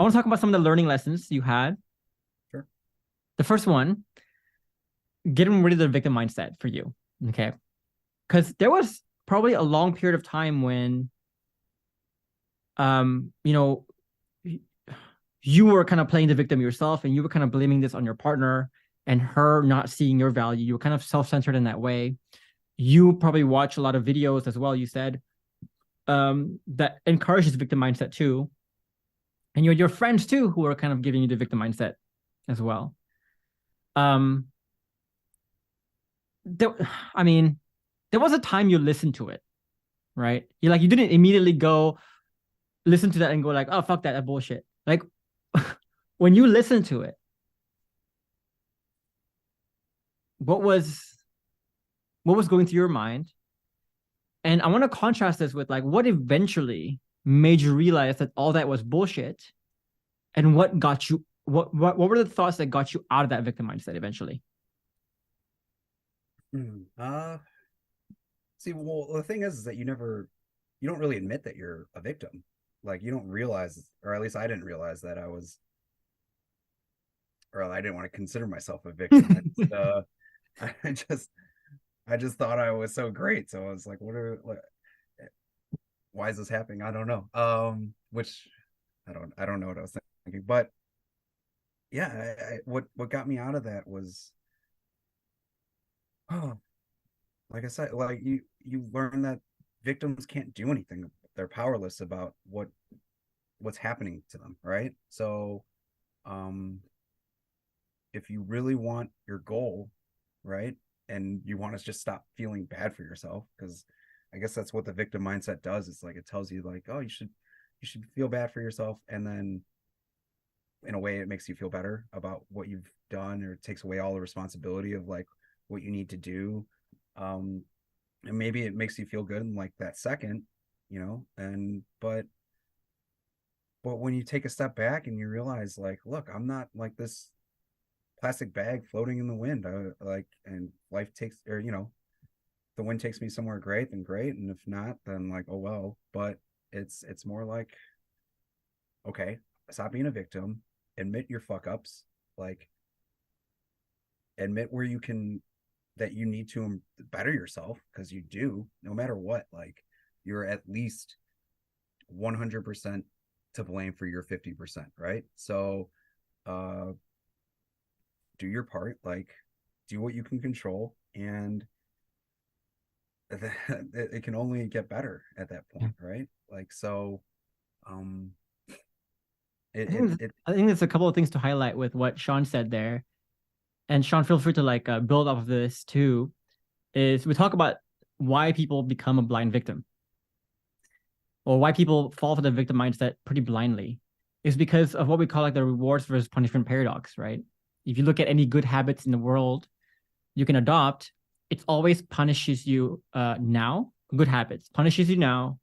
I want to talk about some of the learning lessons you had. Sure. The first one, getting rid of the victim mindset for you. Okay. Because there was probably a long period of time when you know, you were kind of playing the victim yourself and you were kind of blaming this on your partner and her not seeing your value. You were kind of self-centered in that way. You probably watch a lot of videos as well, you said, that encourages victim mindset too. And your friends too, who are kind of giving you the victim mindset as well. Um, there, I mean, there was a time you listened to it, right? You didn't immediately go listen to that and go like, oh fuck that, that bullshit. Like when you listen to it, what was what was going through your mind? And I want to contrast this with like what eventually made you realize that all that was bullshit, and what got you what were the thoughts that got you out of that victim mindset eventually? See, well, the thing is that you don't really admit that you're a victim. Like you don't realize, or at least I didn't realize that or I didn't want to consider myself a victim. I just, I just thought I was so great. So I was like, why is this happening? I don't know. Which I don't know what I was thinking, but yeah, what got me out of that was, oh, like I said, like you learn that victims can't do anything. They're powerless about what's happening to them, right? So, um, if you really want your goal, right, and you want to just stop feeling bad for yourself, because I guess that's what the victim mindset does. It's like it tells you like, oh, you should feel bad for yourself, and then in a way it makes you feel better about what you've done, or it takes away all the responsibility of like what you need to do. Um, and maybe it makes you feel good in like that second, and but when you take a step back and you realize like, look, I'm not like this plastic bag floating in the wind. And life takes, or the wind takes me somewhere great, then great, and if not, then like, oh well. But it's more like, okay, stop being a victim, admit your fuck ups, like admit where you can, that you need to better yourself, because you do, no matter what. Like you're at least 100% to blame for your 50%, right? So uh do your part, like do what you can control, and it can only get better at that Yeah. point, right? Like so, um I it it, think it I think there's a couple of things to highlight with what Sean said there. And Sean, feel free to like build off of this too. Is we talk about why people become a blind victim, or why people fall for the victim mindset pretty blindly, is because of what we call like the rewards versus punishment paradox, right? If you look at any good habits in the world you can adopt, it always punishes you now. Good habits punishes you now,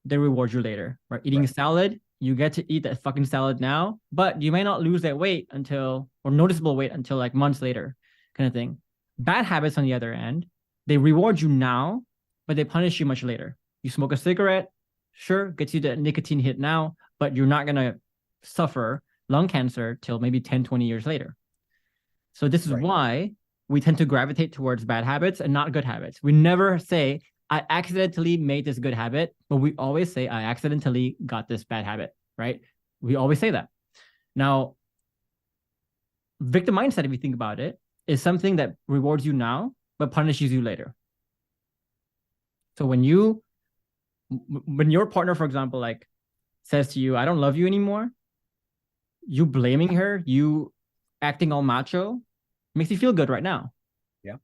they reward you later, right? Eating a right, salad, you get to eat that fucking salad now, but you may not lose that weight until, or noticeable weight until like months later, kind of thing. Bad habits, on the other end, they reward you now, but they punish you much later. You smoke a cigarette, sure, gets you the nicotine hit now, but you're not going to suffer lung cancer till maybe 10, 20 years later. So this is right. why we tend to gravitate towards bad habits and not good habits. We never say, I accidentally made this good habit, but we always say, I accidentally got this bad habit, right? We always say that. Now, victim mindset, if you think about it, is something that rewards you now, but punishes you later. So when your partner, for example, like says to you, I don't love you anymore, you blaming her, you acting all macho, makes you feel good right now. Yeah,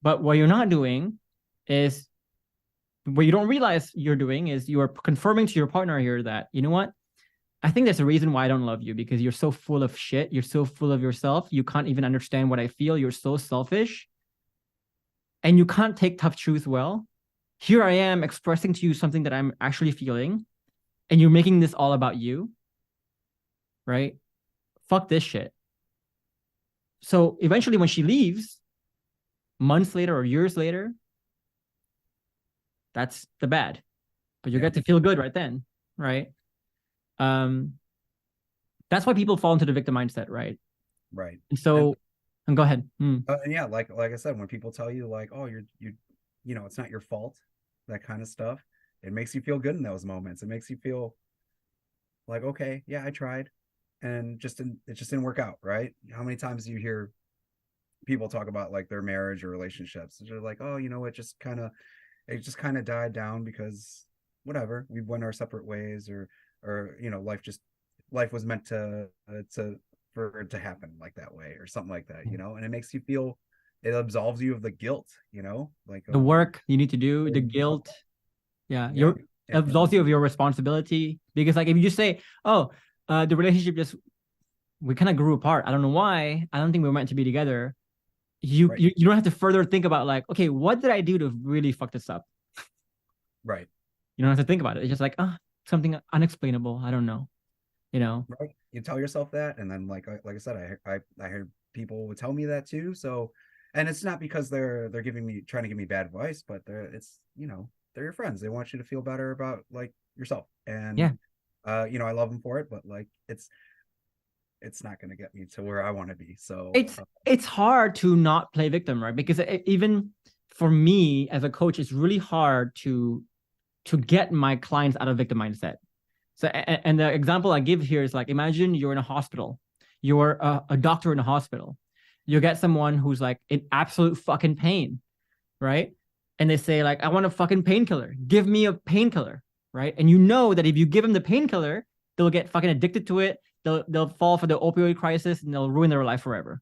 But what you're not doing is, what you don't realize you're doing is you are confirming to your partner here that, you know what? I think there's a reason why I don't love you, because you're so full of shit. You're so full of yourself. You can't even understand what I feel. You're so selfish and you can't take tough truth well. Here I am expressing to you something that I'm actually feeling, and you're making this all about you, right? Fuck this shit. So eventually, when she leaves, months later or years later, that's the bad. But you yeah, get to feel good right then, right? Um, That's why people fall into the victim mindset, right? Right. And so, and go ahead. And yeah, like I said, when people tell you like, oh, you know, it's not your fault, that kind of stuff, it makes you feel good in those moments. It makes you feel like, okay, yeah, I tried, and it just didn't work out, right? How many times do you hear people talk about like their marriage or relationships? They're like, oh, you know, it just kind of died down because whatever, we went our separate ways, or you know, life was meant to for it to happen like that way or something like that, you know. And it makes you feel, it absolves you of the guilt, you know, like The of work you need to do, the guilt, yeah, yeah, your absolves and you of your responsibility. Because like if you just say, oh, the relationship just we kind of grew apart. I don't know why. I don't think we were meant to be together. right, You don't have to further think about like, okay, what did I do to really fuck this up? right, You don't have to think about it. It's just like, something unexplainable. I don't know. You know? right. You tell yourself that, and then like I said, I heard people would tell me that too. So, and it's not because they're giving me trying to give me bad advice, but it's, you know, they're your friends. They want you to feel better about like yourself, Yeah. and you know, I love them for it, but like it's not going to get me to where I want to be. So It's hard to not play victim, right? Because even for me as a coach, it's really hard to get my clients out of victim mindset. So, and the example I give here is like, imagine you're in a hospital, you're a doctor in a hospital, you get someone who's like in absolute fucking pain, right? And they say like, I want a fucking painkiller, give me a painkiller, right? And you know that if you give them the painkiller, they'll get fucking addicted to it, they'll fall for the opioid crisis, and they'll ruin their life forever.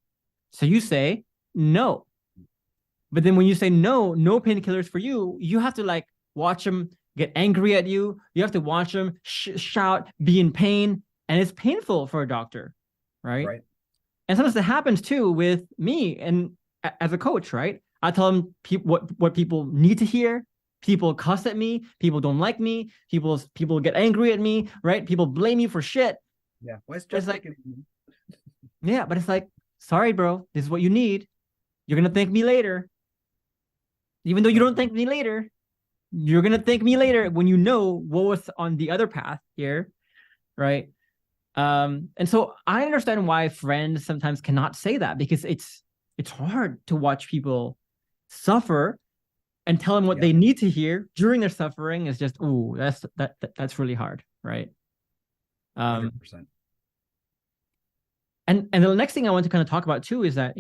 So you say no. But then when you say no, no painkillers for you, you have to like watch them get angry at you. You have to watch them shout, be in pain. And it's painful for a doctor, right? right, And sometimes it happens too with me and as a coach, right? I tell them what people need to hear. People cuss at me. People don't like me. People get angry at me, right? People blame me for shit. yeah. Why is It's Jeff like, taking yeah, but it's like, sorry, bro, this is what you need. You're gonna thank me later. Even though you don't thank me later, you're gonna thank me later when you know what was on the other path here, right? And so I understand why friends sometimes cannot say that, because it's hard to watch people suffer and tell them what yeah, they need to hear during their suffering. Is just, ooh, that's really hard, right? Um, 100%. and the next thing I want to kind of talk about too is that,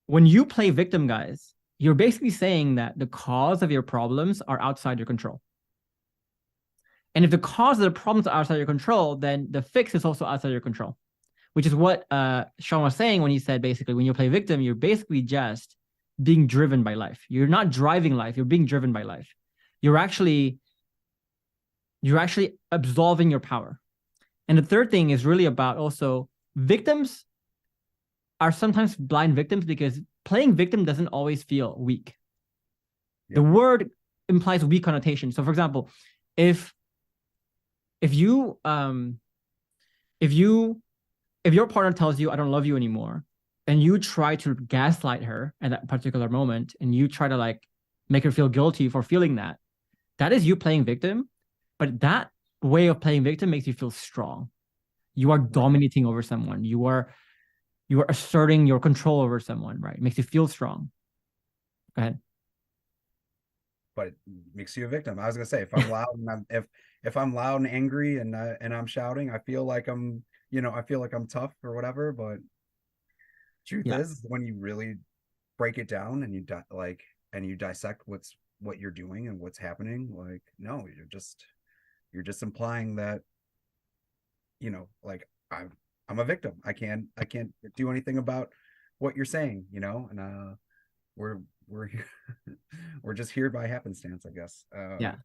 when you play victim, guys, you're basically saying that the cause of your problems are outside your control. And if the cause of the problems are outside your control, then the fix is also outside your control, which is what Sean was saying when he said basically when you play victim, you're basically just being driven by life. You're not driving life, you're being driven by life. You're actually absolving your power. And the third thing is really about also victims are sometimes blind victims because playing victim doesn't always feel weak. Yeah. The word implies weak connotation. So for example, if you if your partner tells you I don't love you anymore, and you try to gaslight her at that particular moment, and you try to like make her feel guilty for feeling that, that is you playing victim. But that way of playing victim makes you feel strong. You are dominating over someone. You are asserting your control over someone, right? It makes you feel strong. Go ahead. But it makes you a victim. I was gonna say, if I'm loud and if I'm loud and angry and I'm shouting, I feel like I'm, you know, I feel like I'm tough or whatever. But truth Yeah. is, when you really break it down and and you dissect what you're doing and what's happening, like no, you're just implying that, you know, like I'm a victim. I can't do anything about what you're saying, you know, and we're we're just here by happenstance, I guess. Yeah.